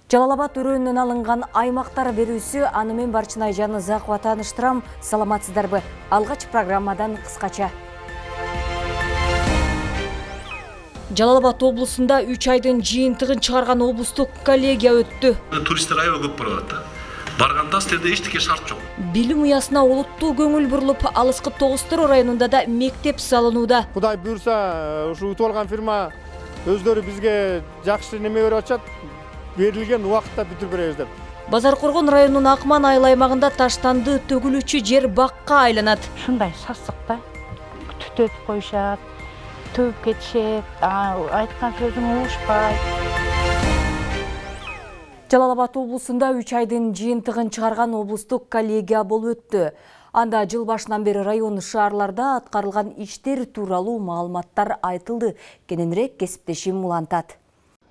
Жалал Абад өрөөнүнөн алынган аймактар берүүсү аны мен Барчынай Жанызакова тааныштырам. Саламатсыздарбы? Алгач программадан кыскача. Жалал Абад облусунда 3 айдын жыйынтыгын чыгарган облустук коллегия өттү. Туристтер аябай көп барат. Барганда силерде эчтеке шарт жок. Билим уясына олуттуу көңүл бурулуп, алыскы Тогуз-Тороо районунда да мектеп салынууда. Кудай буйрса, ушу утуп алган фирма өздөрү бизге жакшы неме берип атышат. Берилген убакытта бүтүрүп беребиз деп. Базаркоргон районунун Акман айыл аймагында таштанды төгүлүүчү жер бакка айланат. Шундай сасыкта түтөтүп коюшат, төгүп кетишет, айткан сөзүң угушпайт. Жалал Абад облусунда 3 айдын жыйынтыгын чыгарган облустук коллегия болуп өттү. Анда жыл башынан бери район шаарларда аткарылган иштер тууралуу маалыматтар айтылды. Кененирээк кесиптешим улантат.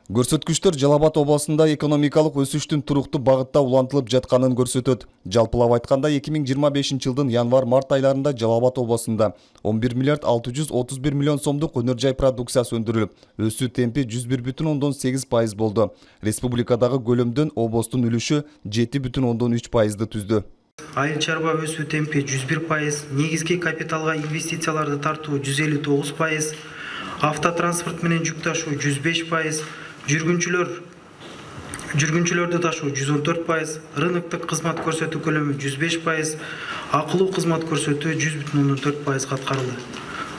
Көрсөткүчтөр Жалал Абад облусунда экономикалык өсүштүн туруктуу багытта улантылып жатканын көрсөтөт. Жалпылап айтканда 2025 жылдын январь-март айларында Жалал Абад облусунда 11 миллиард 631 миллион сомдук өнөр жай продукциясы өндүрүлүп, өсүү темпи 101,8% болду. Республикадагы көлөмдөн облустун үлүшү 7,3%ды түздү. Айыл чарба өсүү темпи 101%, негизги капиталга инвестицияларды тартуу 159%, автотранспорт менен жүк ташуу 105%, жүргүнчүлөрдү ташуу 114%, рыноктук кызмат көрсөтүү көлөмү 105%, акылуу кызмат көрсөтүү 100,4% аткарылды.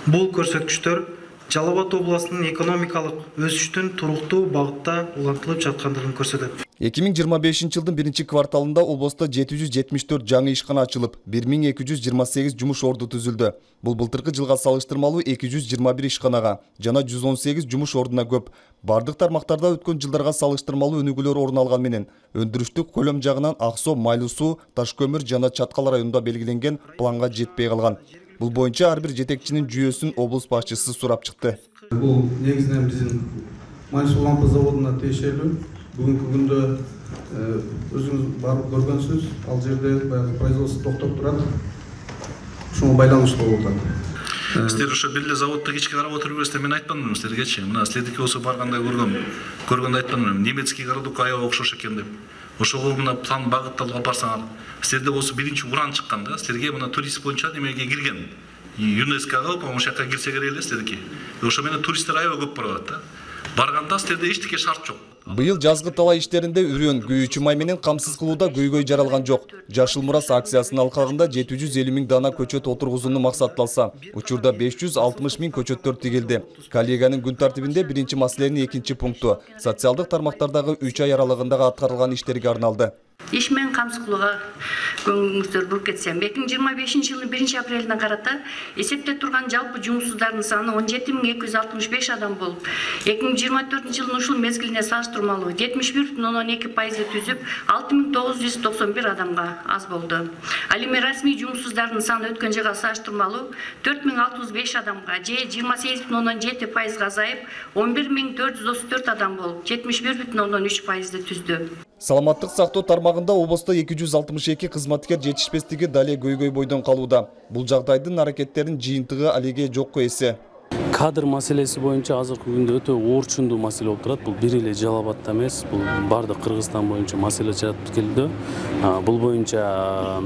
Бул көрсөткүчтөр Жалал Абад облусунун экономикалык өсүштүн туруктуу багытта улантылып жаткандыгын көрсөтөт. 2025 жылдын 1-кварталында облуста 774 жаңы ишкана ачылып, 1228 жумуш орду түзүлдү. Бул былтыркы жылга салыштырмалуу 221 ишканага жана 118 жумуш ордуна көп. Бардык тармактарда өткөн жылдарга салыштырмалуу өнүгүүлөр орун алган менен, өндүрүштүк көлөм жагынан Аксоо, Майлуу суу, Таш-көмүр жана Чаткал районунда белгиленген планга жетпей калган. Бул боюнча ар бир жетекчинин жүйөсүн облус башчысы сурап чыкты. Бул негизинен биздин Майлуу лампа заводуна тиешелүү. Бүгүнкү күндө өзүңүз барып көргөнсүз, ал жерде баягы производство токтоп турат. Ушуга байланыштуу болуп атат. Силер ошо бир эле заводдо кечке карап отуруп бересиздер, мен айтпадымбы силергечи. Мына силердики болсо барганда көргөндө айтканмын, немецкий городок аябай окшош экен деп. Ошого мына план багытталып алып барсаңар, силерде болсо биринчи уран чыккан да, силерге мына турист боюнча немеге кирген. ЮНЕСКОга, по-моему, ошол жака кирсе керек эле силердики. Ошо менен туристтер аябай көп барат да. Барганда силерде эчтеке шарт жок. Быйыл жазгы талай иштеринде үрөн, күйүүчү май менен камсыз кылууда көйгөй жаралган жок. Жашыл мурас акциясынын алкагында 750 000 дана көчөт отургузууну максатталса, учурда 560 000 көчөттөр тигилди. Коллегиянын күн тартибинде биринчи маселенин экинчи пункту социалдык тармактардагы 3 ай аралыгындагы аткарылган иштерге арналды. Иш менен камсыз кылууга көңүлүңүздөр буруп кетсем, 2025 жылдын 1-апрелине карата эсептеп турган жалпы жумушсуздардын саны 17.265 адам болуп, 2024 жылдын ушул мезгилине салыштырмалуу 71,2%ды түзүп, 6.991 адамга аз болду. Ал эми расмий жумушсуздардын саны өткөн жылга салыштырмалуу 4.065 адамга же 28,7%га азайып, 11.434 адам болуп, 71,3%ды түздү. Саламаттык сактоо тармагында облусто 262 кызматкер жетишпестиги дале көйгөй бойдон калууда. Бул жагдайдын аракеттерин жыйынтыгы алиге жокко эсе. Кадр маселеси боюнча азыркы күндө өтө оорчундуу маселе болуп турат. Бул бир эле Жалал Абадта эмес, бул бардык Кыргызстан боюнча маселе чыгып келди. Бул боюнча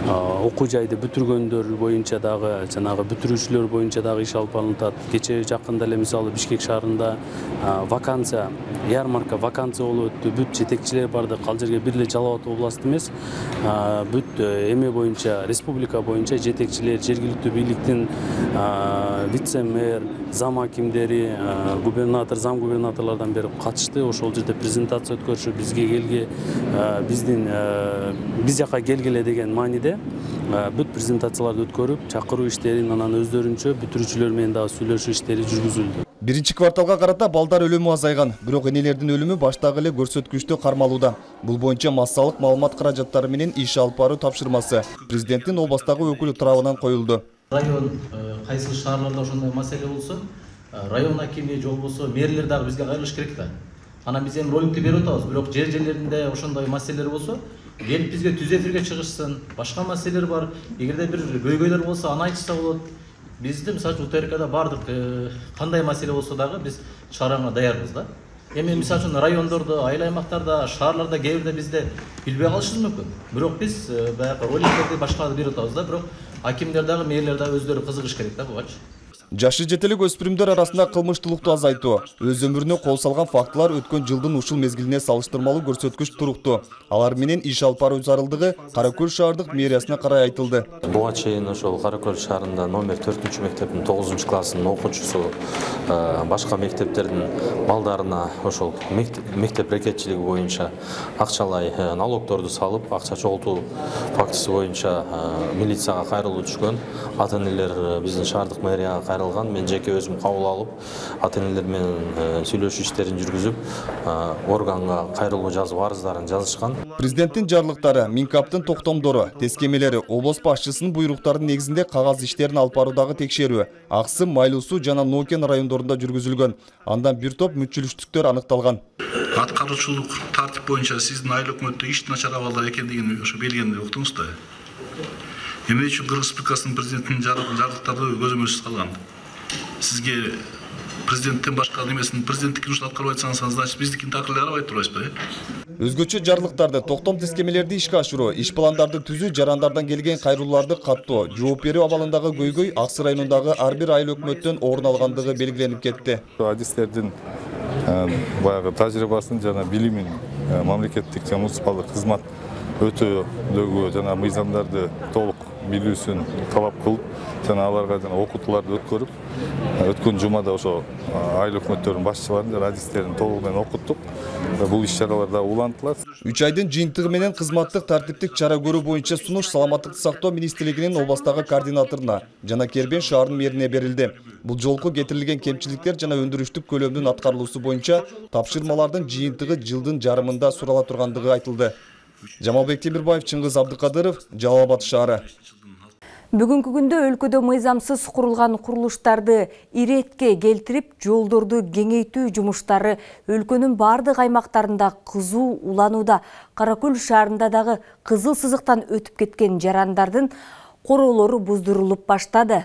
окуу жайды бүтүргөндөр боюнча дагы, жанагы бүтүрүүчүлөр боюнча дагы иш алып барылат. Кече жакында эле мисалы Бишкек шаарында вакансия, ярмарка вакансия болуп өттү. Бүт жетекчилер барды. Ал жерге бир эле Жалал Абад областы эмес, бүт эме боюнча, республика боюнча жетекчилер, жергиликтүү бийликтин вице-мэр, зам акимдери, губернатор, зам губернаторлордон бери катышты. Ошол жерде презентация өткөрүшүп, бизге келге, биз жака келгиле деген мааниде бүт презентацияларды өткөрүп, чакыруу иштерин анан өздөрүнчө бүтүрүүчүлөр менен дагы сүйлөшүү иштери жүргүзүлдү. 1-кварталга карата балдар өлүмү азайган, бирок энелердин өлүмү баштагы эле көрсөткүчтө кармалууда. Бул боюнча массалык маалымат каражаттары менен иш алып баруу тапшырмасы президенттин областагы өкүлү тарабынан коюлду. Район кайсы шаарларда ошондой маселе болсо, район акими же болбосо мэрлер дагы бизге кайрылыш керек да. Анан биз эми роликти берип атабыз, бирок жерлеринде ошондой маселелер болсо, келип бизге түз эфирге чыгышсын, башка маселелер бар. Эгерде бир көйгөйлөр болсо, аны айтышса болот. Бизди мисалы УТРКда бардык кандай маселе болсо дагы биз чыгарганга даярбыз да. Эми мисалы үчүн райондордо, айыл аймактарда, шаарларда кээ бирде бизде билбей калышыбыз мүмкүн. Бирок биз баягы роликтерди башкаларды берип атабыз да, бирок акимдер дагы, мэрлер дагы өздөрү кызыгыш керек да бугачы. Жашы жетелик өспүрүмдөр арасында кылмыштуулукту азайтуу, өз өмүрүнө кол салган фактылар өткөн жылдын ушул мезгилине салыштырмалуу көрсөткүч турукту. Алар менен иш алып баруу зарылдыгы Кара Көл шаардык мэриясына карай айтылды. Буга чейин ошол Кара Көл шаарында номер 4-мектептин 9 класснын окуучусу башка мектептердин балдарына ошол мектеп рекетчилиги боюнча акчалай налогторду салып, акча чогултуу фактысы боюнча милицияга кайрылуу түшкөн. Ата-энелер биздин шаардык мэрияга кайрылган. Мен жеке өзүм кабыл алып, ата-энелер менен сүйлөшүү иштерин жүргүзүп, органга кайрылуу жазып, арыздарын жазышкан. Президенттин жарлыктары, Минкаптын токтомдору, тескемелери, облус башчысынын буйруктарынын негизинде кагаз иштерин алып баруудагы текшерүү Аксым, Майлуу Суу жана Нокен райондорунда жүргүзүлгөн. Андан бир топ мүчүлүштүктөр аныкталган. Аткаруучулук тартип боюнча сиздин айыл өкмөттө иш начар абалда экендигин ошо белгиленип уктуңуз да. Эмне үчүн Кыргыз Республикасынын президентинин жарлыктары көзөмөлсүз калган? Сизге президенттен башка немесин президенттикин ушул аткарып айтсаңыз, значит биздикин такыр карабай турбайсызбы? Өзгөчө жарлыктарды, токтом тескемелерди ишке ашыруу, иш пландарды түзүү, жарандардан келген кайрылууларды каттоо, жооп берүү абалындагы көйгөй Аксы районундагы ар бир айыл өкмөттөн орун алгандыгы белгиленип кетти. Адистердин баягы тажрыйбасын жана билимин мамлекеттик жана муниципалдык кызмат өтөөдөгү жана мыйзамдарды толук билүүсүн талап кылып, жана аларга жана окутууларды өткөрүп, өткөн жумада ошо айыл өкмөттөрүнүн башчыларын жана адистерин толугу менен окуттук. Бул иш-чаралар да улантылат. 3 айдын жыйынтыгы менен кызматтык тартиптик чара көрүү боюнча сунуш Саламаттыкты сактоо министрлигинин областагы координаторуна жана Кербен шаарынын мэрине берилди. Бул жолку кетирилген кемчиликтер жана өндүрүштүк көлөмдүн аткарылуусу боюнча тапшырмалардын жыйынтыгы жылдын жарымында сурала тургандыгы айтылды. Жамалбек Темирбаев, Чыңгыз Абдыкадыров, Жалал Абад шаары. Бүгүнкү күндө өлкөдө мыйзамсыз курулган курулуштарды иретке келтирип, жолдорду кеңейтүү жумуштары өлкөнүн бардык аймактарында кызуу уланууда. Кара Көл шаарында дагы кызыл сызыктан өтүп кеткен жарандардын короолору буздурулуп баштады.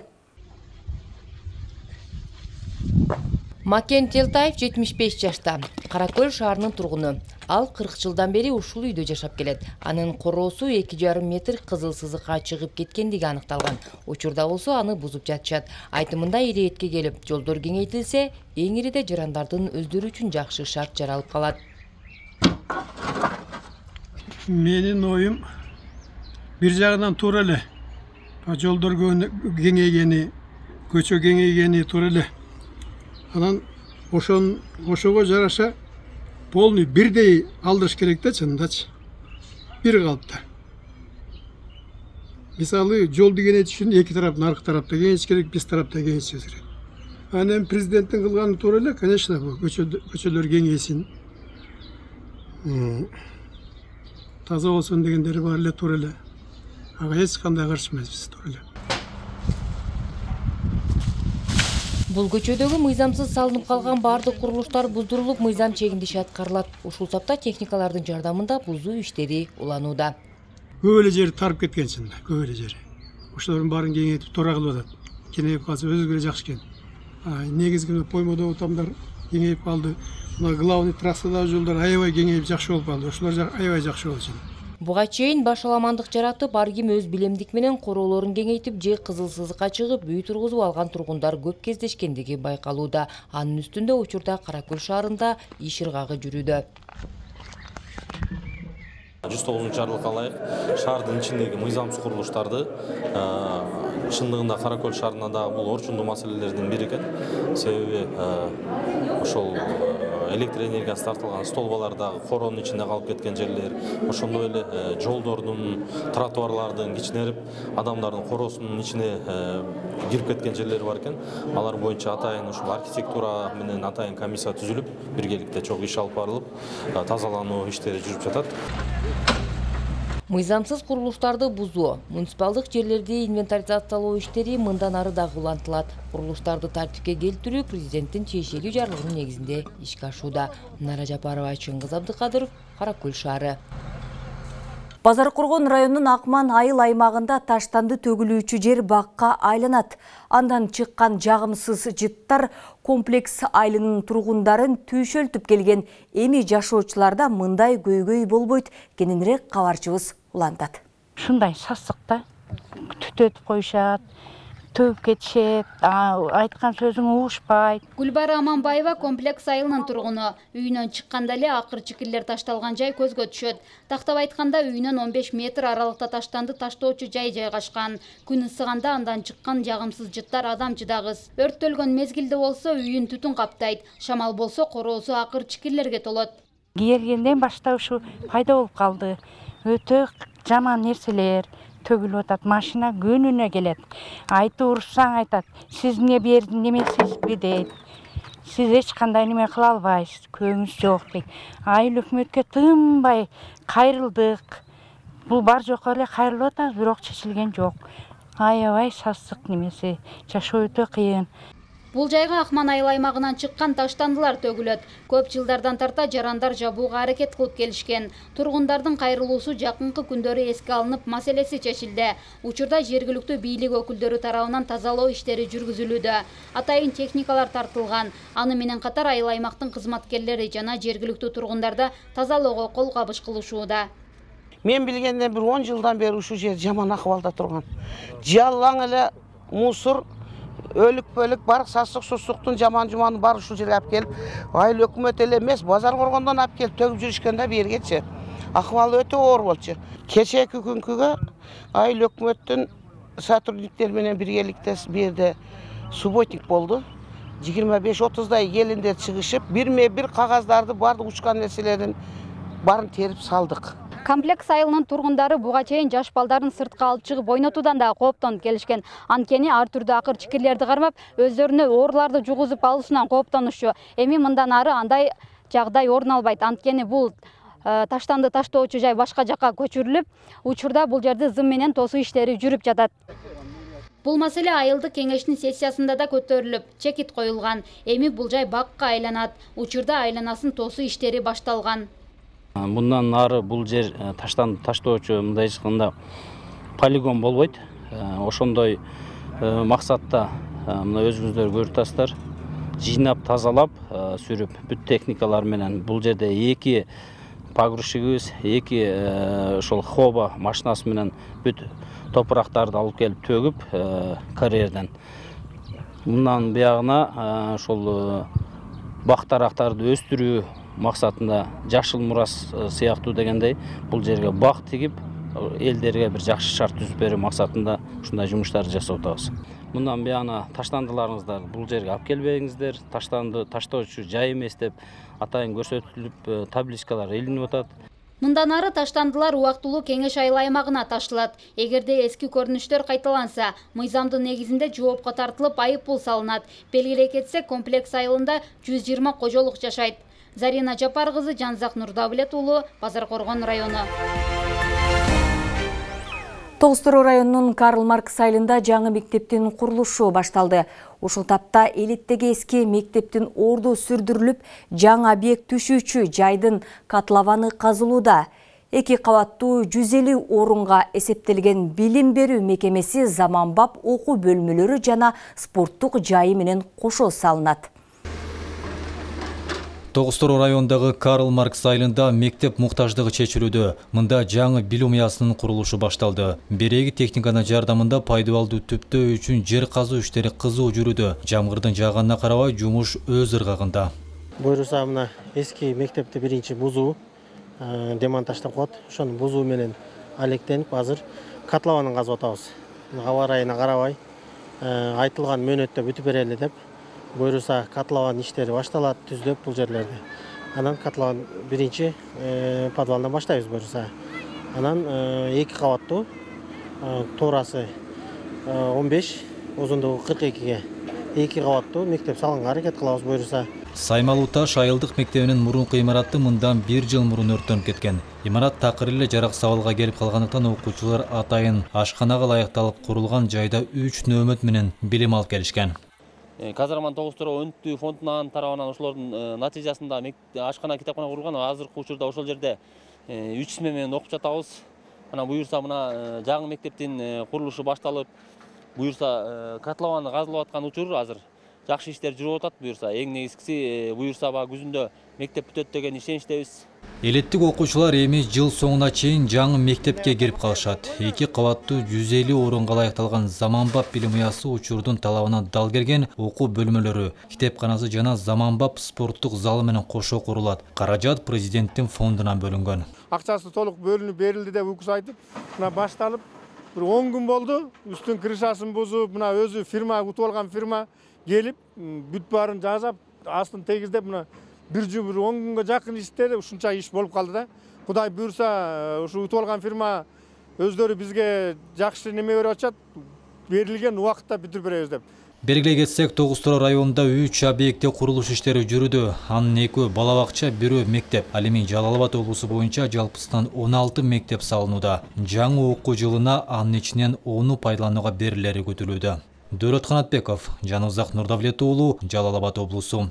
Макен Телтаев 75 жашта, Кара Көл шаарынын тургуну. Ал 40 жылдан бери ушул үйдө жашап келет. Анын короосу 2,5 метр кызыл сызыкка чыгып кеткендиги аныкталган. Учурда болсо аны бузуп жатышат. Айтымында иретке келип, жолдор кеңейтилсе, эң ириде жарандардын өздөрү үчүн жакшы шарт жаралып калат. Менин оюм бир жагынан туура эле. Жолдор кеңейгени, көчө кеңейгени туура эле. Анан ошого жараша полный бирдей алдырыш керек да, чындачы. Бир калыпта. Мисалы, жолду кеңейтиш үчүн эки тарап, наркы тарапта кеңейтиш керек, биз тарапта кеңейтиш керек. Анан президенттин кылганы туура эле, конечно, бул көчөлөр кеңейсин. Таза болсун дегендери бар эле, туура эле. Ага эч кандай каршымайбыз, туура эле. Бул көчөдөгү мыйзамсыз салынып калган бардык курулуштар буздурулуп, мыйзам чегинде иш аткарылат. Ушул сапта техникалардын жардамында бузуу иштери уланууда. Көп эле жери тарып кеткен чында, көп эле жери. Ошолордун баарын кеңейтип туура кылып атат. Кеңейип калса өзү эле жакшы экен. Негизги поймодогу тамдар кеңейип калды. Мына главный трассадагы жолдор аябай кеңейип жакшы болуп калды. Ошолор аябай жакшы болчу. Буга чейин башаламандык жаратып, ар ким өз билемдик менен короолорун кеңейтип, же кызыл сызыкка чыгып, үй тургузуп алган тургундар көп кездешкендиги байкалууда. Анын үстүндө учурда Кара Көл шаарында иш ыргагы жүрүүдө. 109 жарлыкка ылайык шаардын ичиндеги мыйзамсыз курулуштарды чындыгында Кара Көл шаарында да бул орчундуу маселелердин бири экен. Себеби ошол электр энергиясы тартылган столбалардагы короонун ичинде калып кеткен жерлер, ошондой эле жолдордун, тротуарлардын кичинерип, адамдардын короосунун ичине кирип кеткен жерлери бар экен. Алар боюнча атайын ушул архитектура менен атайын комиссия түзүлүп, биргеликте чогуу иш алып барылып, тазалануу иштери жүрүп жатат. Мыйзамсыз курулуштарды бузуу, муниципалдык жерлерди инвентаризациялоо иштери мындан ары дагы улантылат. Курулуштарды тартипке келтирүү президенттин тиешелүү жарлыгынын негизинде ишке ашууда. Нара Жапарова, Чыңгыз Абдыкадыров, Кара Көл шаары. Базаркоргон районунун Акман айыл аймагында таштанды төгүлүүчү жер бакка айланат. Андан чыккан жагымсыз жыттар комплекс айылынын тургундарын түйшөлтүп келген. Эми жашоочуларда мындай көйгөй болбойт. Кененирээк кабарчыбыз улантат. Шундай сасыкта түтөтүп коюшат, төгүп кетишет, айткан сөзүң угушпайт. Гүлбара Аманбаева комплекс айылынын тургуну. Үйүнөн чыкканда эле акыр чикирлер ташталган жай көзгө түшөт. Тактап айтканда үйүнөн 15 метр аралыкта таштанды таштоочу жай жайгашкан. Күн ысыганда андан чыккан жагымсыз жыттар адам жыдагыс. Өрттөлгөн мезгилде болсо үйүн түтүн каптайт. Шамал болсо короосу акыр чикирлерге толот. Келгенден баштап ушу пайда болуп калды. Өтө жаман нерселер төгүлүп атат. Машина күнүнө келет. Айтып урушсаң айтат. Сиз эмне бердиң, немесизби дейт. Сиз эч кандай неме кыла албайсыз, көңүз жок дейт. Айыл өкмөткө тынбай кайрылдык. Бул бар жокко эле кайрылып атабыз, бирок чечилген жок. Аябай сасык немеси, жашоо өтө кыйын. Бул жайга Акман айыл аймагынан чыккан таштандылар төгүлөт. Көп жылдардан тарта жарандар жабууга аракет кылып келишкен. Тургундардын кайрылуусу жакынкы күндөрү эске алынып, маселеси чечилди. Учурда жергиликтүү бийлик өкүлдөрү тарабынан тазалоо иштери жүргүзүлүүдө. Атайын техникалар тартылган. Аны менен катар айыл аймактын кызматкерлери жана жергиликтүү тургундарда тазалоого кол кабыш кылышууда. Мен билгенден бир 10 жылдан бери ушу жер жаман акыбалда турган. Жалаң эле мусор өлүк-пөлүк бар, сасык-сусуктун жаман-жуманы бар ушул жерге алып келип, айыл өкмөт эле эмес, Базаркоргондон алып келип төгүп жүрүшкөндө бергечи. Акыбалы өтө оор болчу. Кечээки күнгүгө айыл өкмөттүн сотрудниктери менен биргеликте бу жерде субботник болду. 25-30дай келиндер чыгышып, бирме-бир кагаздарды бардык учкан нерселерин барын терип салдык. Комплекс айылынын тургундары буга чейин жаш балдарын сыртка алып чыгып ойнотуудан да кооптонуп келишкен. Анткени ар түрдүү акыр чикирлерди кармап, өздөрүнө оорларды жугузуп алуусунан кооптонушчу. Эми мындан ары андай жагдай орун албайт. Анткени бул таштанды таштоочу жай башка жакка көчүрүлүп, учурда бул жерде зым менен тосуу иштери жүрүп жатат. Бул маселе айылдык кеңештин сессиясында да көтөрүлүп, чекит коюлган. Эми бул жай бакка айланат. Учурда айланасын тосуу иштери башталган. Мындан ары бул жер таштанды таштоочу мындай айтканда полигон болбойт. Ошондой максатта мына өзүңүздөр көрүп атасыздар. Жыйнап, тазалап, сүрүп, бүт техникалар менен бул жерде 2 погрузчигибиз, 2 ошол хоба машинасы менен бүт топурактарды алып келип төгүп карьерден. Мындан биягына ошол бактарактарды өстүрүү максатында жашыл мурас сыяктуу дегендей бул жерге бак тигип, элдерге бир жакшы шарт түзүп берүү максатында ушундай жумуштарды жасап атабыз. Мындан биягына таштандыларыңыздар бул жерге алып келбеңиздер. Таштанды таштоочу жай эмес деп атайын көрсөтүлүп, табличкалар илинип атат. Мындан ары таштандылар убактылуу кеңеш айыл аймагына ташылат. Эгерде эски көрүнүштөр кайталанса, мыйзамдын негизинде жоопко тартылып, айып пул салынат. Белгилей кетсек, комплекс айылында 120 кожолук жашайт. Зарина Жапар кызы, Жанзак Нурдавлет уулу, Базаркоргон району. Тоғыз Тороо районунун Карл Маркс айылында жаңы мектептин курулушу башталды. Ушул тапта элиттеги эски мектептин орду сүрдүрүлүп, жаңы объект түшүүчү жайдын котлованы казылууда. 2 кабаттуу 150 орунга эсептелген билим берүү мекемеси заманбап окуу бөлмөлөрү жана спорттук жайы менен кошо салынат. Тоғыз Тороо райондагы Карл Маркс айылында мектеп муктаждыгы чечилүүдө. Мында жаңы билим уясынын курулушу башталды. Береги техниканын жардамында пайдалуу түптөө үчүн жер казуу иштери кызуу жүрүүдө. Жамгырдын жааганына карабай жумуш өз ыргагында. Буйруса мына эски мектепти биринчи бузуу демонтаждап коет. Ошонун бузуу менен алектенип азыр котлованын казып атабыз. Аба ырайына карабай айтылган мөөнөттө бүтүп берели деп буйруса котлован иштери башталат, түздөп бул жерлерди. Анан котлован биринчи подвалдан баштайбыз буйруса. Анан 2 кабаттуу, тоорасы 15, узундугу 42ге 2 кабаттуу мектеп салганга аракет кылабыз буйруса. Саймалуу Таш айылдык мектебинин мурунку имараты мындан 1 жыл мурун өрттөнүп кеткен. Имарат такыр эле жарак сабалга келип калгандыктан окуучулар атайын ашканага ылайыкталып курулган жайда 3 нөөмөт менен билим алып келишкен. Казарман Тоғыз Тороо өнүктүү фондунун тарабынан ошолордун натыйжасында ашкана китапкана курулган. Азыркы учурда ошол жерде 3 смен менен окуп жатабыз. Ана буюрса мына жаңы мектептин курулушу башталып, буюрса котлованы казылып аткан учур азыр жакшы иштер жүрүп атат. Буюрса эң негизгиси буюрса баа күзүндө мектеп бүтөт деген ишеничтебиз. Элеттик окуучулар эми жыл соңуна чейин жаңы мектепке кирип калышат. 2 кабаттуу 150 орунга ылайыкталган заманбап билим уясы учурдун талабына дал келген окуу бөлмөлөрү, китепканасы жана заманбап спорттук залы менен кошо курулат. Каражат президенттин фондунан бөлүнгөн. Акчасы толук бөлүнүп берилди деп укук айтып, мына башталып бир 10 күн болду. Үстүн крышасын бузуп, мына өзү фирма утуп алган фирма келип, бүт баарын жазап, астын тегиздеп, мына 10 күнгө жакын иштери ушунча иш болуп калды да. Кудай буйрса, ушу утуп алган фирма өздөрү бизге жакшы неме берип атышат, берилген убакытта бүтүрүп беребиз деп. Белгилей кетсек, Тогуз-Тора районунда 3 объектте курулуш иштери жүрүүдө. Анын 2 бала бакча, 1 мектеп. Ал эми Жалал Абад облусу боюнча жалпысынан 16 мектеп салынууда. Жаңы окуу жылына анын ичинен 10 пайдаланууга берилери күтүлүүдө. Дөөлөт Канатбеков, Жаныбзак Нурдавлет уулу, Жалал Абад облусу.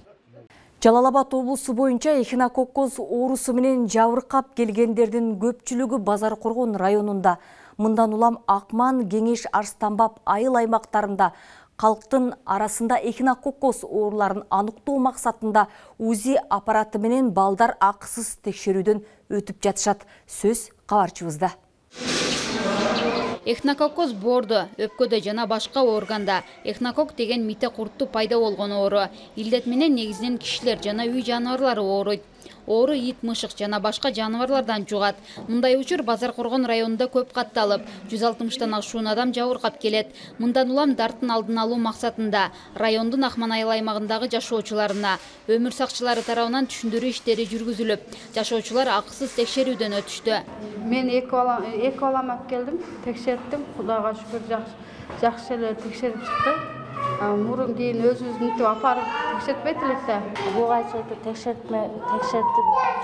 Жалал Абад облусу боюнча эхинококкоз оорусу менен жабыркап келгендердин көпчүлүгү Базаркоргон районунда. Мындан улам Акман, Кеңеш, Арстанбап айыл аймактарында калктын арасында эхинококкоз ооруларын аныктоо максатында УЗИ аппараты менен балдар акысыз текшерүүдөн өтүп жатышат. Сөз кабарчыбызда. Эхинококкоз боордо, өпкөдө жана башка органда эхинокок деген мите куртту пайда болгон оору. Илдет менен негизинен кишилер жана үй жаныбарлары ооруйт. Оору ит, мышык жана башка жаныбарлардан жугат. Мындай учур Базаркоргон районунда көп катталып, 160тан ашуун адам жабыркап келет. Мындан улам дарттын алдын алуу максатында райондун Акман айыл аймагындагы жашоочуларына өмүр сакчылары тарабынан түшүндүрүү иштери жүргүзүлүп, жашоочулар акысыз текшерүүдөн өтүштү. Мен эки балам алып келдим, текшерттим. Кудайга шүгүр жакшы эле текшерип чыкты. Мурун кийин өзүбүздүн апарып текшертпейт элек да. Буга чейин текшертип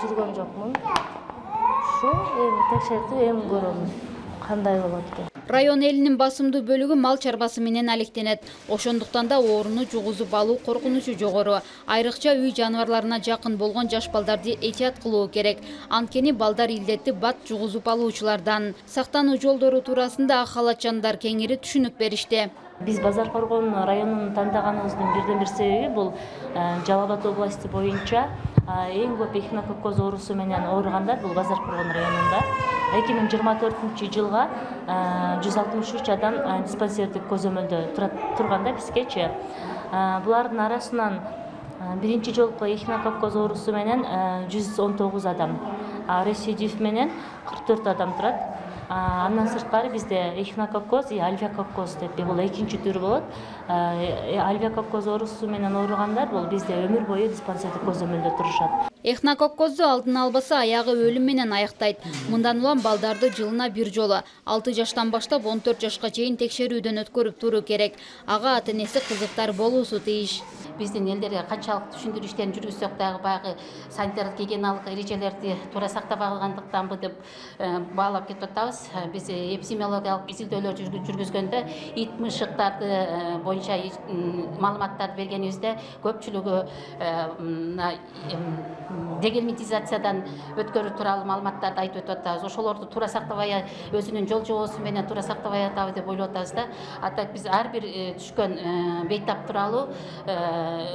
жүргөн жокмун. Ушу эми текшертип эми көрөмүн кандай болот деп. Район элинин басымдуу бөлүгү мал чарбасы менен алектенет. Ошондуктан да ооруну жугузуп алуу коркунучу жогору. Айрыкча үй жаныбарларына жакын болгон жаш балдарды этият кылуу керек. Анткени балдар илдетти бат жугузуп алуучулардан. Сактануу жолдору туурасында ак халатчандар кеңири түшүнүк беришти. Биз Базаркоргон районун тандаганыбыздын бирден бир себеби бул Жалал Абад областы боюнча эң көп эхинококкоз оорусу менен ооругандар бул Базаркоргон районунда. 2024-жылга 163 адам диспансердик көзөмөлдө турганда бизгечи. Булардын арасынан биринчи жолку эхинококкоз оорусу менен 119 адам, рецидив менен 44 адам турат. Андан сырткары бизде эхинококкоз, альвеококкоз деп бул экинчи түрү болот. Альвеококкоз оорусу менен ооругандар бул бизде өмүр бою диспансердик көзөмөлдө турушат. Эхинококкозду алдын албаса аягы өлүм менен аяктайт. Мындан улам балдарды жылына бир жолу 6 жаштан баштап 14 жашка чейин текшерүүдөн өткөрүп туруу керек. Ага ата-энеси кызыктар болуусу тийиш. Биздин элдерге канчалык түшүндүрүү иштерин жүргүзсөк дагы баягы санитардык гигиеналык эрежелерди туура сактап алгандыктанбы деп баалап кетип атабыз. Биз эпидемиологиялык изилдөөлөр жүргүзгөндө ит мышыктарды боюнча маалыматтарды бергенибизде көпчүлүгү дегерметизациядан өткөрүү тууралуу маалыматтарды айтып өтүп атабыз. Ошолорду туура сактабай өзүнүн жол жобосу менен туура сактабай атабы деп ойлоп атабыз да. Атак биз ар бир түшкөн бейтап тууралуу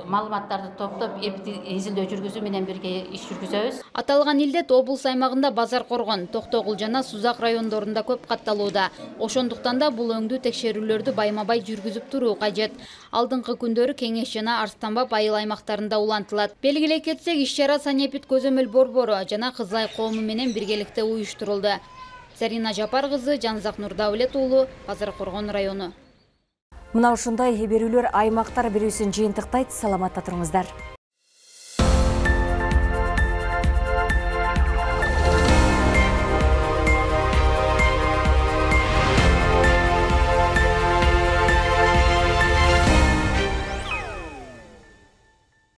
маалыматтарды топтоп изилдөө жүргүзүү менен бирге иш жүргүзөбүз. Аталган илдет облус аймагында Базаркоргон, Токтогул жана Сузак райондорунда көп катталууда. Ошондуктан да бул өңдүү текшерүүлөрдү байма-бай жүргүзүп туруу кажет. Алдыңкы күндөрү Кеңеш жана Арстанбап айыл аймактарында улантылат. Белгилей кетсек, иш-чара Санепит көзөмөл борбору жана Кызылай коому менен биргеликте уюштурулду. Зарина Жапар кызы, Жаныбзак Нурдавлет уулу, Базаркоргон району. Мына ушундай берүүлөр аймактар берүүсүн жыйынтыктайт. Саламатта туруңуздар.